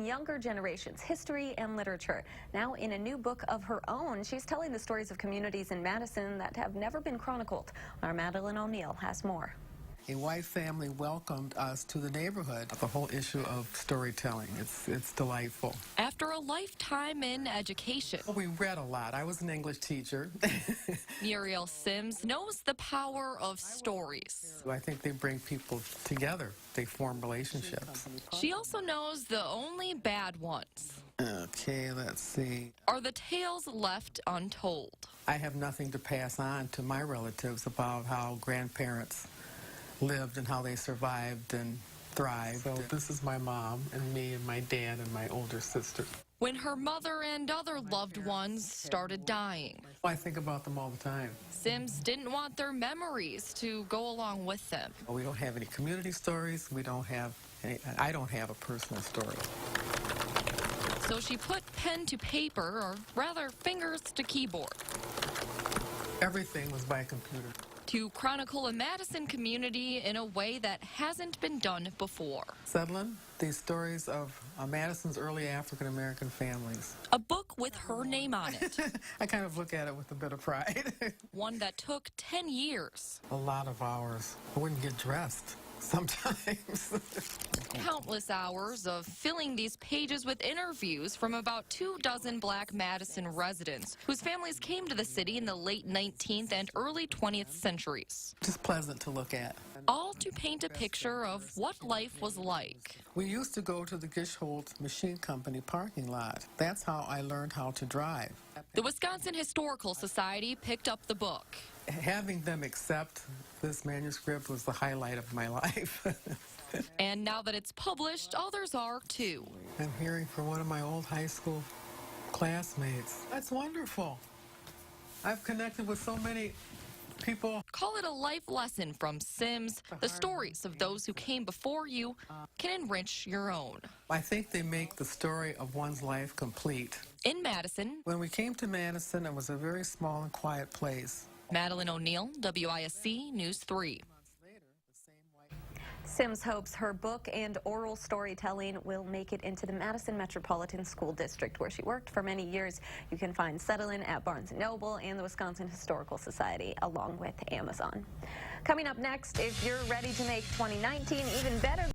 younger generations' history and literature. Now in a new book of her own, she's telling the stories of communities in Madison that have never been chronicled. Our Madeline O'Neill has more. A white family welcomed us to the neighborhood. The whole issue of storytelling, it's delightful. After a lifetime in education, We read a lot. I was an English teacher. Muriel Sims knows the power of stories. I think they bring people together. They form relationships. She also knows the only bad ones Okay, let's see. are the tales left untold. I have nothing to pass on to my relatives about how grandparents lived and how they survived and thrived. So this is my mom and me and my dad and my older sister. When her mother and other loved ones started dying, I think about them all the time. Sims didn't want their memories to go along with them. We don't have any community stories. We don't have any, I don't have a personal story. So she put pen to paper, or rather fingers to keyboard, Everything was by computer. to chronicle a Madison community in a way that hasn't been done before. Settling these stories of Madison's early African-American families. A book with her name on it, I kind of look at it with a bit of pride. one that took 10 years. A lot of hours. I wouldn't get dressed sometimes. Countless hours of filling these pages with interviews from about 24 Black Madison residents whose families came to the city in the late 19th and early 20th centuries. Just pleasant to look at. All to paint a picture of what life was like. We used to go to the Gishholt Machine Company parking lot. That's how I learned how to drive. The Wisconsin Historical Society picked up the book. Having them accept this manuscript was the highlight of my life. And now that it's published, others are too. I'm hearing from one of my old high school classmates. That's wonderful. I've connected with so many people. Call it a life lesson from Sims. The stories of those who came before you can enrich your own. I think they make the story of one's life complete. In Madison, When we came to Madison, it was a very small and quiet place. Madeline O'Neill, WISC News 3. Sims hopes her book and oral storytelling will make it into the Madison Metropolitan School District, where she worked for many years. You can find Settling at Barnes & Noble and the Wisconsin Historical Society, along with Amazon. Coming up next, if you're ready to make 2019 even better,